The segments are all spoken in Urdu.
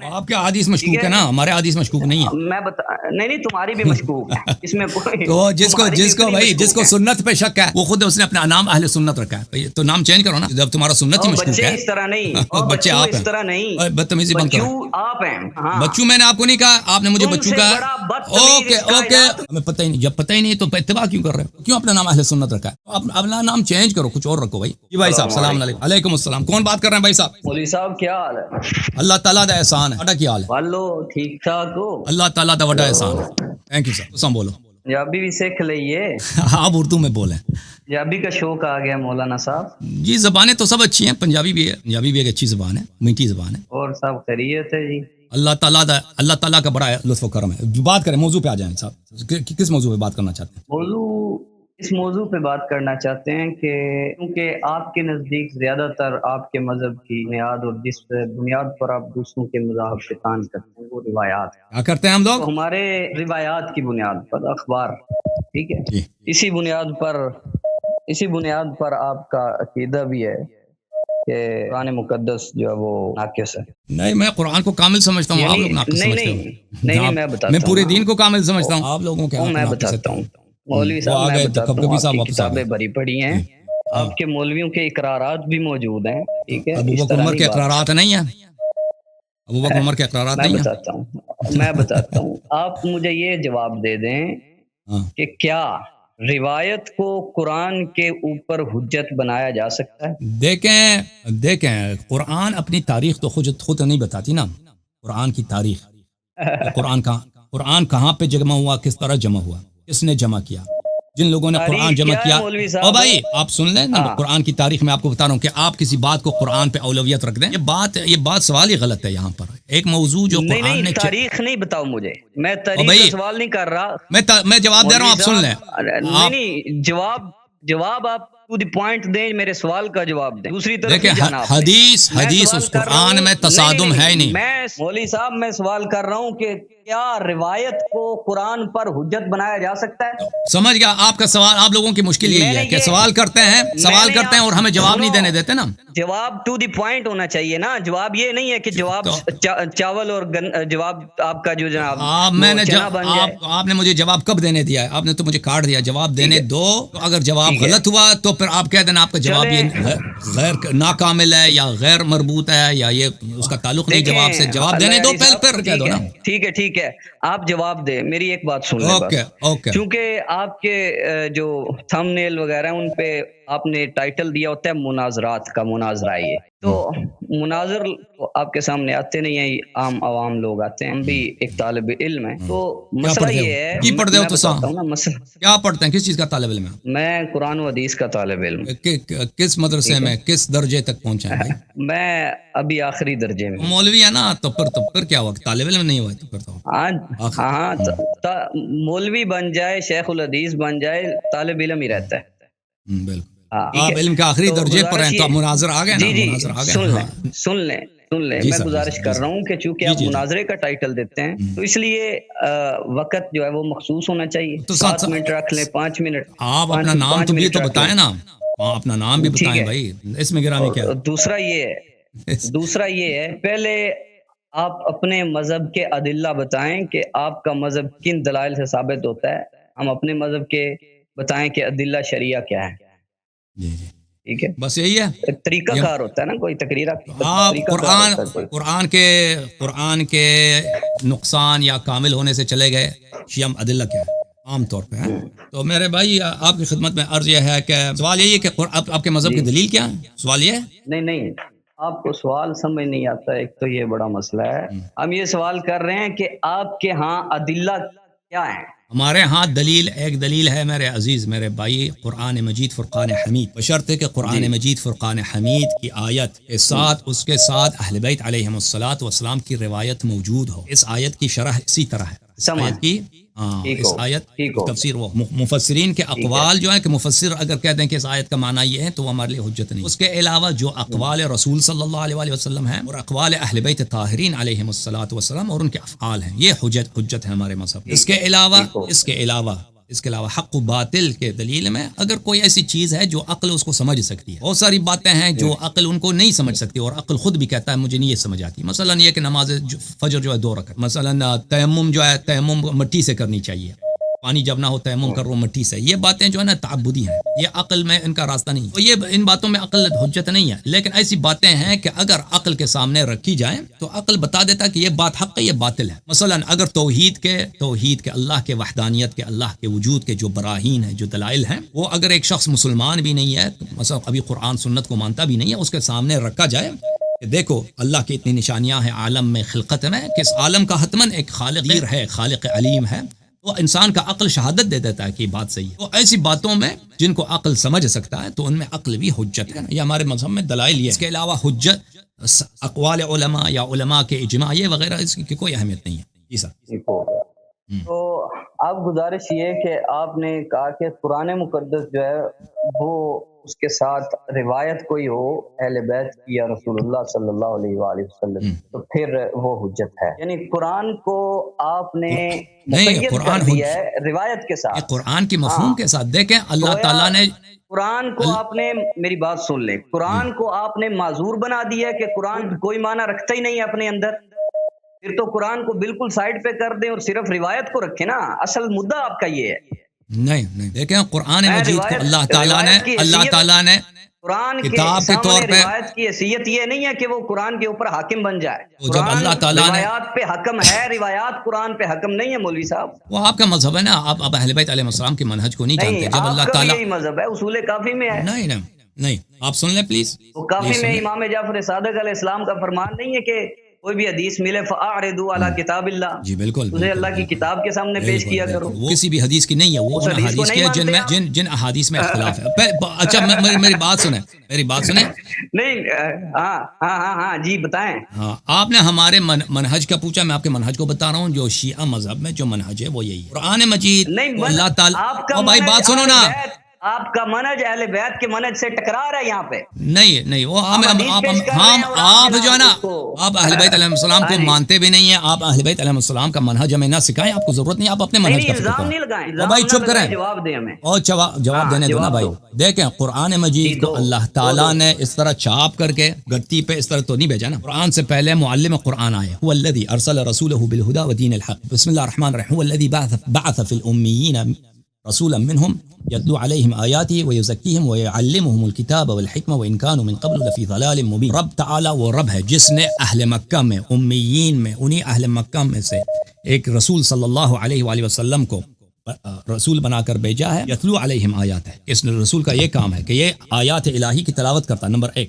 آپ کے حدیث مشکوک ہے نا، ہمارے حدیث مشکوک نہیں ہے. میں نہیں تمہاری بھی مشکوک ہے اس میں کوئی. تو جس کو سنت پہ شک ہے وہ خود اس نے اپنا نام اہل سنت رکھا ہے. تو نام چینج کرو نا جب تمہارا سنت ہی مشکوک ہے. اس طرح نہیں، بچے آپ اس طرح نہیں، بدتمیزی بند کرو. آپ ہیں بچوں میں نے آپ کو نہیں کہا، آپ نے مجھے بچوں کہا. اوکے ہمیں پتہ ہی نہیں. جب پتہ ہی نہیں تو اتباع کیوں کر رہے ہو؟ کیوں اپنا نام اہل سنت رکھا ہے؟ اپنا نام چینج کرو، کچھ اور رکھو بھائی. جی بھائی صاحب السلام علیکم. وعلیکم السلام. کون بات کر رہے ہیں بھائی صاحب؟ مولوی صاحب کیا حال ہے؟ اللہ تعالیٰ دا احسان ہے. کیا حال ہے؟ والو ٹھیک ٹھاک ہو؟ اللہ تعالیٰ دا وڈا احسان ہے. Thank you sir. سم بولو. پنجابی بھی سیکھ لئیے. آپ اردو میں بولیں. پنجابی کا شوق آ گیا مولانا صاحب. جی زبانیں تو سب اچھی ہیں، پنجابی بھی ہے. پنجابی بھی ایک اچھی زبان ہے، میٹھی زبان ہے. اور سب خیریت ہے جی؟ اللہ تعالیٰ کا بڑا لطف و کرم ہے. بات کریں، موضوع پہ آ جائیں صاحب. کس موضوع پہ بات کرنا چاہتے ہیں؟ اس موضوع پہ بات کرنا چاہتے ہیں کہ کیونکہ آپ کے نزدیک زیادہ تر آپ کے مذہب کی بنیاد اور جس بنیاد پر آپ دوسروں کے مذاہب پہ تان کرتے ہیں وہ روایات. کیا کرتے ہیں ہم لوگ؟ ہمارے روایات کی بنیاد پر اخبار، ٹھیک ہے. اسی بنیاد پر آپ کا عقیدہ بھی ہے کہ قرآن مقدس جو ہے وہ ناقص ہے. نہیں، میں قرآن کو کامل سمجھتا ہوں. آپ لوگ ناقص سمجھتے ہو. نہیں میں بتاتا ہوں. میں پورے دین کو کامل سمجھتا ہوں. آپ لوگوں کے میں بتاتا ہوں. مولوی صاحب میں بتاتا ہوں، آپ کی کتابیں بھری پڑھی ہیں، آپ کے مولویوں کے اقرارات بھی موجود ہیں، ٹھیک ہے. ابو بکر عمر کے اقرارات نہیں ہیں. ابو بکر عمر کے اقرارات نہیں ہیں. میں بتاتا ہوں. آپ مجھے یہ جواب دے دیں کہ کیا روایت کو قرآن کے اوپر حجت بنایا جا سکتا ہے؟ دیکھیں قرآن اپنی تاریخ تو خود نہیں بتاتی نا. قرآن کی تاریخ، قرآن کہاں پہ جمع ہوا، کس طرح جمع ہوا، کس نے جمع کیا، جن لوگوں نے قرآن جمع کیا. اور بھائی آپ سن لیں نا، قرآن کی تاریخ میں آپ کو بتا رہا ہوں کہ آپ کسی بات کو قرآن پہ اولویت رکھ دیں. یہ بات سوال ہی غلط ہے. یہاں پر ایک موضوع جو قرآن نے تاریخ نہیں بتاؤ مجھے، میں تاریخ کا سوال نہیں کر رہا. میں جواب دے رہا ہوں، آپ سن لیں. نہیں جواب آپ ٹو دی پوائنٹ دیں، میرے سوال کا جواب دیں. دوسری طرف دیکھیں حدیث اس قرآن میں تصادم ہے ہی نہیں. میں مولوی صاحب میں سوال کر رہا ہوں کہ کیا روایت کو قرآن پر حجت بنایا جا سکتا ہے؟ سمجھ گیا آپ کا سوال. آپ لوگوں کی مشکل یہی ہے کہ سوال کرتے ہیں اور ہمیں جواب نہیں دینے دیتے نا. جواب ٹو دی پوائنٹ ہونا چاہیے نا. جواب یہ نہیں ہے کہ جواب چاول اور جواب آپ کا جو جناب آپ نے مجھے جواب کب دینے دیا ہے؟ آپ نے تو مجھے کاٹ دیا. جواب دینے دو. اگر جواب غلط ہوا تو پھر آپ کہہ دینا آپ کا جواب یہ غیر ناکامل ہے یا غیر مربوط ہے یا یہ اس کا تعلق نہیں جواب سے. جواب دینے دو پھر کہہ دو نا. ٹھیک ہے آپ جواب دیں. میری ایک بات سن لیں. چونکہ آپ کے جو تھم نیل وغیرہ ان پہ آپ نے ٹائٹل دیا ہوتا ہے مناظرات کا، مناظرہ. یہ تو مناظر آپ کے سامنے آتے نہیں ہیں، عام عوام لوگ آتے ہیں. ہم بھی ایک طالب علم ہیں. تو مسئلہ یہ ہے، کی پڑھتے ہو تو کیا پڑھتے ہیں؟ کس چیز کا طالب علم ہے؟ میں قرآن و حدیث کا طالب علم. کس مدرسے میں کس درجے تک پہنچے ہیں؟ میں ابھی آخری درجے میں. مولوی ہے نا، تو پھر کیا ہوا؟ طالب علم نہیں ہوا تو پھر تو ہاں مولوی بن جائے، شیخ الحدیث بن جائے، طالب علم ہی رہتا ہے. بالکل. آپ علم کے آخری درجے پر ہیں تو مناظر آ گئے نا. مناظر آ گئے. سن لیں میں گزارش کر رہا ہوں کہ چونکہ آپ مناظرے کا ٹائٹل دیتے ہیں تو اس لیے وقت جو ہے وہ مخصوص ہونا چاہیے. 7 منٹ رکھ لیں، 5 منٹ. آپ اپنا نام تو بھی تو بتائیں نا. اپنا نام بھی بتائیں بھائی. اس میں گرامی کیا؟ دوسرا یہ ہے پہلے آپ اپنے مذہب کے ادلہ بتائیں کہ آپ کا مذہب کن دلائل سے ثابت ہوتا ہے. ہم اپنے مذہب کے بتائیں کہ ادلہ شریعہ کیا ہے. جی ٹھیک ہے، بس یہی ہے. طریقہ کار ہوتا ہے نا، کوئی تقریر. آپ قرآن کے نقصان یا کامل ہونے سے چلے گئے. شیعہ ادلہ کیا ہے عام طور پہ ہے. تو میرے بھائی آپ کی خدمت میں عرض یہ ہے کہ سوال یہی ہے کہ آپ کے مذہب کی دلیل کیا ہے؟ سوال یہ ہے. نہیں آپ کو سوال سمجھ نہیں آتا. ایک تو یہ بڑا مسئلہ ہے. ہم یہ سوال کر رہے ہیں کہ آپ کے ہاں ادلہ کیا ہیں؟ ہمارے ہاں ایک دلیل ہے میرے عزیز، میرے بھائی، قرآن مجید فرقان حمید. بشرطے کہ قرآن مجید فرقان حمید کی آیت کے ساتھ اس کے ساتھ اہل بیت علیہم الصلاۃ والسلام کی روایت موجود ہو. اس آیت کی شرح اسی طرح ہے. اس آیت کی تفسیر وہ مفسرین کے اقوال جو ہیں کہ مفسر اگر کہہ دیں کہ اس آیت کا معنی یہ ہے تو وہ ہمارے لیے حجت نہیں. اس کے علاوہ جو اقوال رسول صلی اللہ علیہ وسلم ہیں اور اقوال اہل بیت طاہرین علیہم الصلاۃ والسلام اور ان کے افعال ہیں، یہ حجت ہے ہمارے مذہب. اس کے علاوہ اس کے علاوہ حق و باطل کے دلیل میں اگر کوئی ایسی چیز ہے جو عقل اس کو سمجھ سکتی ہے، بہت ساری باتیں ہیں جو عقل ان کو نہیں سمجھ سکتی اور عقل خود بھی کہتا ہے مجھے نہیں یہ سمجھ آتی، مثلا یہ کہ نماز فجر جو ہے 2 رکعت، مثلا تیمم جو ہے تیمم مٹی سے کرنی چاہیے، پانی جب نہ ہو تیمم کرو مٹی سے، یہ باتیں جو ہے نا تعبدی ہیں، یہ عقل میں ان کا راستہ نہیں، تو یہ ان باتوں میں عقل حجت نہیں ہے، لیکن ایسی باتیں ہیں کہ اگر عقل کے سامنے رکھی جائیں تو عقل بتا دیتا کہ یہ بات حق ہے، یہ باطل ہے۔ مثلا اگر توحید کے اللہ کے وحدانیت کے، اللہ کے وجود کے جو براہین ہیں، جو دلائل ہیں، وہ اگر ایک شخص مسلمان بھی نہیں ہے، مثلا ابھی قرآن سنت کو مانتا بھی نہیں ہے، اس کے سامنے رکھا جائے کہ دیکھو اللہ کی اتنی نشانیاں ہیں عالم میں، خلقت میں، کہ اس عالم کا حتماً ایک خالق ہے، خالق علیم ہے، تو انسان کا عقل شہادت دے دیتا ہے کہ یہ بات صحیح ہے۔ تو ایسی باتوں میں جن کو عقل سمجھ سکتا ہے تو ان میں عقل بھی حجت ہے، یہ ہمارے مذہب میں دلائل یہ ہے۔ اس کے علاوہ حجت اقوال علماء یا علماء کے اجماع یہ وغیرہ اس کی کوئی اہمیت نہیں ہے۔ جی سر۔ تو آپ گزارش یہ کہ آپ نے کہا کہ قرآن مقدس جو ہے وہ اس کے ساتھ روایت کوئی ہو اہل بیت کی یا رسول اللہ صلی اللہ علیہ وآلہ وسلم تو پھر وہ حجت ہے، یعنی قرآن کو آپ نے نہیں، قرآن دیا ہے روایت کے ساتھ، قرآن کی مفہوم کے ساتھ۔ دیکھیں اللہ تعالیٰ نے قرآن کو آپ نے، میری بات سن لیں، قرآن کو آپ نے معذور بنا دیا ہے کہ قرآن کوئی معنی رکھتا ہی نہیں ہے اپنے اندر، پھر تو قرآن کو بالکل سائڈ پہ کر دیں اور صرف روایت کو رکھیں نا، اصل مدعا آپ کا یہ ہے۔ نہیں دیکھیں قرآن مجید کو اللہ تعالیٰ نے قرآن کتاب کے طور پہ، روایت کی حیثیت یہ نہیں ہے کہ وہ قرآن کے اوپر حاکم بن جائے، جب اللہ تعالیٰ نے روایات پہ حکم ہے، روایات قرآن پہ حکم نہیں ہے مولوی صاحب۔ وہ آپ کا مذہب ہے نا، آپ اہل بیت علیہ السلام کے منہج کو نہیں جانتے۔ جب اللہ تعالیٰ، یہی مذہب ہے، اصول کافی میں ہے۔ نہیں آپ سن لیں پلیز، وہ کافی میں امام جعفر صادق علیہ السلام کا فرمان نہیں ہے کہ کوئی بھی حدیث ملے فاعرضوا علی کتاب اللہ، جی بالکل، اسے اللہ کی کتاب کے سامنے پیش کیا کرو۔ وہ کسی بھی حدیث کی نہیں ہے، وہ حدیث کی ہے جن احادیث میں اختلاف ہے۔ اچھا میری بات سنیں نہیں، ہاں جی بتائیں۔ ہاں آپ نے ہمارے منہج کا پوچھا، میں آپ کے منہج کو بتا رہا ہوں، جو شیعہ مذہب میں جو منہج ہے وہ یہی ہے، قرآن مجید اللہ تعالیٰ۔ بھائی بات سنو نا، آپ کا منہج اہل بیت کے منہج سے ٹکرا رہا ہے یہاں پہ۔ نہیں وہ آپ جو ہے نا، آپ اہل بیت علیہ السلام کو مانتے بھی نہیں ہیں، آپ اہل بیت علیہ السلام کا منہج ہمیں نہ سکھائیں، آپ کو ضرورت نہیں، آپ اپنے منہج کا فکر کریں۔ بھائی چپ کریں اور جواب دینے دو نا بھائی۔ دیکھیں قرآن مجید کو اللہ تعالیٰ نے اس طرح چاپ کر کے گدی پہ اس طرح تو نہیں بھیجا نا، قرآن سے پہلے معلم قرآن آئے، هو الذی ارسل رسولہ بالہدی ودین الحق، بسم اللہ الرحمن الرحیم، هو الذی بعث فی الامیین رسولا منهم يتلو عليهم آیاته ويزكيهم ويعلمهم الكتاب والحکمة وإن كانوا من قبل لفي ضلال مبين۔ رب تعالی وہ رب ہے جس نے اہل مکہ میں، امیین میں، انہی اہل مکہ میں سے ایک رسول صلی اللہ علیہ وآلہ وسلم کو رسول بنا کر بھیجا ہے، یتلو علیہم آیات ہے، اس رسول کا یہ کام ہے کہ یہ آیات الہی کی تلاوت کرتا ہے، نمبر 1،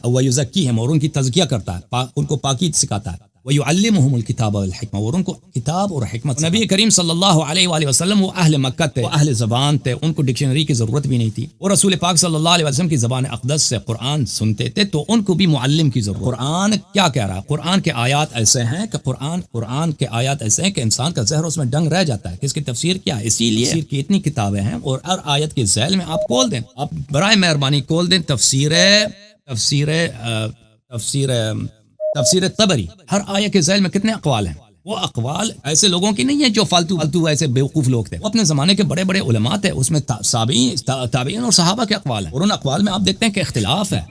ویزکیہم، اور ان کی تزکیہ کرتا ہے، ان کو پاکی سکھاتا ہے، وَيُعَلِّمُهُمُ الْكِتَابَ وَالْحِکْمَةَ، اور ان کو کتاب اور حکمت۔ نبی کریم صلی اللہ علیہ وآلہ وسلم وہ اہل مکہ تھے، وہ اہل زبان تھے، ان کو ڈکشنری کی ضرورت بھی نہیں تھی، اور رسول پاک صلی اللہ علیہ وسلم کی زبان اقدس سے قرآن سنتے تھے، تو ان کو بھی معلم کی ضرورت۔ قرآن کیا کہہ رہا ہے؟ قرآن کے آیات ایسے ہیں کہ قرآن کے آیات ایسے ہیں کہ انسان کا ذہن اس میں ڈنگ رہ جاتا ہے کہ اس کی تفسیر کیا ہے۔ اسی لیے تفسیر کی اتنی کتابیں ہیں، اور ہر آیت کے ذیل میں آپ کھول دیں، آپ برائے مہربانی کھول دیں تفسیر طبری، ہر آیہ کے ذیل میں کتنے اقوال ہیں، وہ اقوال ایسے لوگوں کی نہیں ہیں جو فالتو ایسے بیوقوف لوگ تھے، وہ اپنے زمانے کے بڑے علماء تھے، اس میں تابعین اور صحابہ کے اقوال ہیں، اور ان اقوال میں آپ دیکھتے ہیں کہ اختلاف ہے،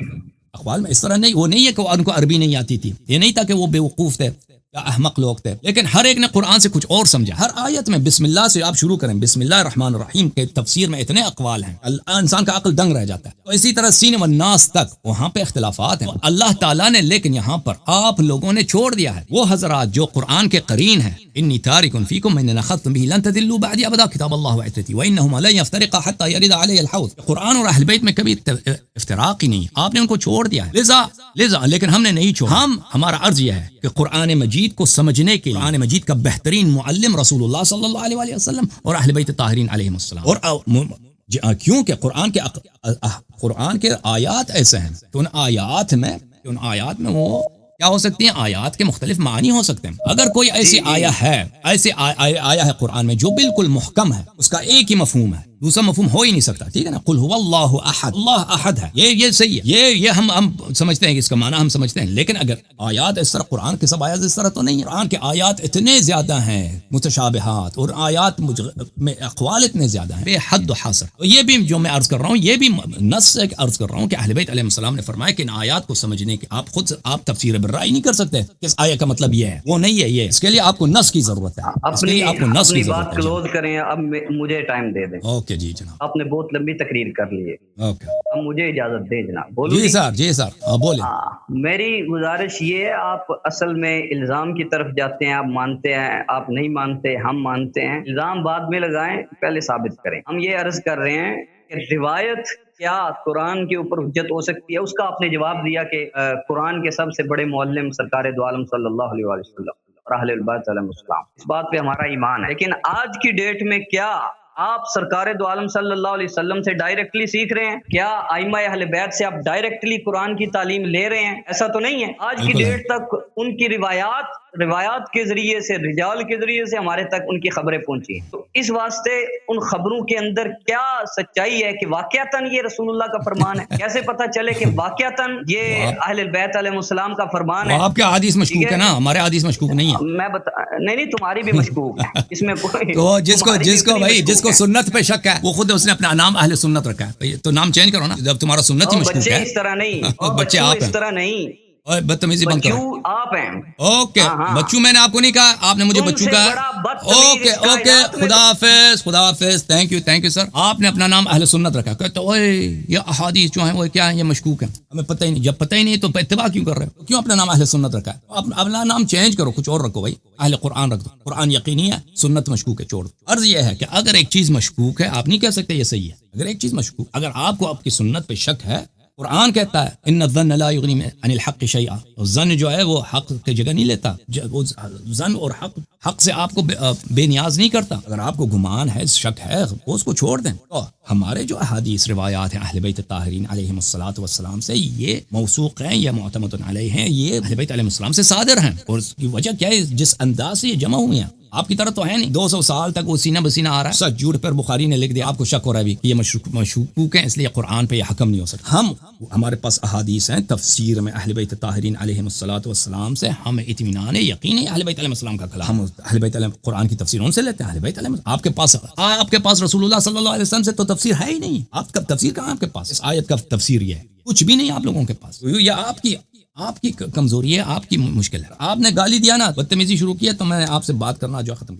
اقوال میں اس طرح نہیں، وہ نہیں ہے کہ ان کو عربی نہیں آتی تھی، یہ نہیں تھا کہ وہ بیوقوف تھے یا احمق لوگ تھے، لیکن ہر ایک نے قرآن سے کچھ اور سمجھا۔ ہر آیت میں بسم اللہ سے آپ شروع کریں، بسم اللہ الرحمن الرحیم کے تفسیر میں اتنے اقوال ہیں، انسان کا عقل دنگ رہ جاتا ہے۔ تو اسی طرح سین والناس تک وہاں پہ اختلافات ہیں، اللہ تعالیٰ نے لیکن یہاں پر آپ لوگوں نے چھوڑ دیا ہے، وہ حضرات جو قرآن کے قرین ہیں، انی تارک فیکم من اخذتم به لن تضلوا بعدی ابدا کتاب اللہ وعترتی وانہما لن یفترقا حتی یرد علی الحوض۔ قرآن اور اہل بیت میں کبھی افتراق ہی نہیں، آپ نے ان کو چھوڑ دیا ہے، لذا لیکن ہم نے نہیں چھوڑا۔ ہمارا عرض یہ ہے کہ قرآن مجید کو سمجھنے کے لیے قرآن مجید کا بہترین معلم رسول اللہ صلی اللہ علیہ وآلہ وسلم اور اہل بیت طاہرین علیہم السلام، اور کیونکہ قرآن کے آیات ایسے ہیں کہ ان آیات میں وہ کیا ہو سکتی ہیں، آیات کے مختلف معنی ہو سکتے ہیں۔ اگر کوئی ایسی آیا ہے قرآن میں جو بالکل محکم ہے، اس کا ایک ہی مفہوم ہے، دوسرا مفہوم ہو ہی نہیں سکتا، ٹھیک ہے نا. قل هو اللہ احد، اللہ احد ہے، یہ صحیح ہے، یہ ہم سمجھتے ہیں کہ اس کا معنی ہم سمجھتے ہیں. لیکن اگر آیات اس طرح، قرآن کے سب آیات اس طرح تو نہیں ہے. قرآن کے آیات اتنے زیادہ ہیں متشابہات، اور آیات میں اقوال اتنے زیادہ ہیں بے حد و حاصر. تو یہ بھی جو میں عرض کر رہا ہوں، یہ بھی نص سے عرض کر رہا ہوں کہ اہل بیت علیہ السلام نے فرمایا کہ ان آیات کو سمجھنے کے آپ خود آپ تفسیر بالرأی نہیں کر سکتے کہ اس آیت کا مطلب یہ ہے، وہ نہیں ہے. یہ اس کے لیے آپ کو نص کی ضرورت ہے، اس کے لیے آپ کو نص کی ضرورت ہے. بات کلوز کریں، اب مجھے ٹائم دے دیں. اوکے جی جناب، آپ نے بہت لمبی تقریر کر لی ہے. اوکے، اب مجھے اجازت دیں جناب. بولو جی سر، جی سر بولیں. میری گزارش یہ ہے، آپ اصل میں الزام کی طرف جاتے ہیں. آپ مانتے ہیں، آپ نہیں مانتے، ہم مانتے ہیں. الزام بعد میں لگائیں، پہلے ثابت کریں. ہم یہ عرض کر رہے ہیں کہ روایت کیا قرآن کے اوپر حجت ہو سکتی ہے؟ اس کا آپ نے جواب دیا کہ قرآن کے سب سے بڑے معلم سرکار دو عالم صلی اللہ علیہ وسلم اور اہل البیت علیہ السلام. اس بات پہ ہمارا ایمان ہے. لیکن آج کی ڈیٹ میں کیا آپ سرکار دو عالم صلی اللہ علیہ وسلم سے ڈائریکٹلی سیکھ رہے ہیں؟ کیا ائمہ اہل بیت سے آپ ڈائریکٹلی قرآن کی تعلیم لے رہے ہیں؟ ایسا تو نہیں ہے. آج کی ڈیٹ تک ان کی روایات کے ذریعے سے، رجال کے ذریعے سے ہمارے تک ان کی خبریں پہنچی ہیں. تو اس واسطے ان خبروں کے اندر کیا سچائی ہے کہ واقعتاً یہ رسول اللہ کا فرمان ہے؟ کیسے پتہ چلے کہ واقعتاً یہ اہل بیت علیہ السلام کا فرمان ہے؟ آپ کے حدیث مشکوک ہے نا، ہمارے حدیث مشکوک نہیں ہے. میں نہیں تمہاری بھی مشکوک ہے اس میں. تو جس کو سنت پہ شک ہے وہ خود اس نے اپنا نام اہل سنت رکھا ہے. تو نام چینج کرو نا، جب تمہارا سنت ہی مشکوک ہے. اس طرح نہیں، بچے آپ اس طرح نہیں، اور بدتمیزی بند کرو. آپ ہیں. اوکے بچوں، میں نے آپ کو نہیں کہا، آپ نے مجھے بچوں کہا. اوکے خدا حافظ، خدا حافظ. Thank you sir. آپ نے اپنا نام اہل سنت رکھا. کہتے اوے یہ احادیث جو ہیں وہ کیا ہیں، یہ مشکوک ہیں، ہمیں پتہ ہی نہیں. جب پتہ ہی نہیں تو اتباع کیوں کر رہے ہو؟ کیوں اپنا نام اہل سنت رکھا ہے؟ اپنا نام چینج کرو، کچھ اور رکھو بھائی. اہل قرآن رکھ دو. قرآن یقینی ہے، سنت مشکوک ہے، چھوڑ دو. عرض یہ ہے کہ اگر ایک چیز مشکوک ہے، آپ نہیں کہہ سکتے یہ صحیح ہے. اگر ایک چیز مشکوک، اگر آپ کو آپ کی سنت پہ شک ہے، قرآن کہتا ہے ان الظن لا یغنی عن الحق شیئا. ظن جو ہے وہ حق کی جگہ نہیں لیتا. ظن اور حق سے آپ کو بے نیاز نہیں کرتا. اگر آپ کو گمان ہے، شک ہے، اس کو چھوڑ دیں. تو ہمارے جو احادیث روایات ہیں اہل بیت الطاہرین علیہم الصلوۃ والسلام سے، یہ موثوق ہیں یا معتمد علیہ ہیں، یہ اہل بیت علیہ السلام سے صادر ہیں. اور اس کی وجہ کیا ہے؟ جس انداز سے یہ جمع ہوئے ہیں، آپ کی طرح تو ہے نہیں 200 سال تک وہ سینہ بسینہ آ رہا ہے. سچ جھوٹ پر بخاری نے لکھ دیا، آپ کو شک ہو رہا ہے بھی یہ مشکوک ہیں، اس لیے قرآن پہ یہ حکم نہیں ہو سکتا. ہمارے پاس احادیث ہیں تفسیر میں اہل بیت طاہرین علیہم الصلوۃ والسلام سے، ہمیں اطمینان ہے، یقین ہے اہل بیت علیہ السلام کا کلام. ہم اہل بیت علیہ قرآن کی تفسیر ان سے لیتے ہیں. اہل بیت علیہ آپ کے پاس رسول اللہ صلی اللہ علیہ وسلم سے تو تفسیر ہے ہی نہیں. آپ کا تفسیر کہاں؟ آپ کے پاس اس آیت کا تفسیر یہ ہے، کچھ بھی نہیں آپ لوگوں کے پاس. یہ آپ کی کمزوری ہے، آپ کی مشکل ہے. آپ نے گالی دیا نا، بدتمیزی شروع کی ہے، تو میں آپ سے بات کرنا جو ختم کیا.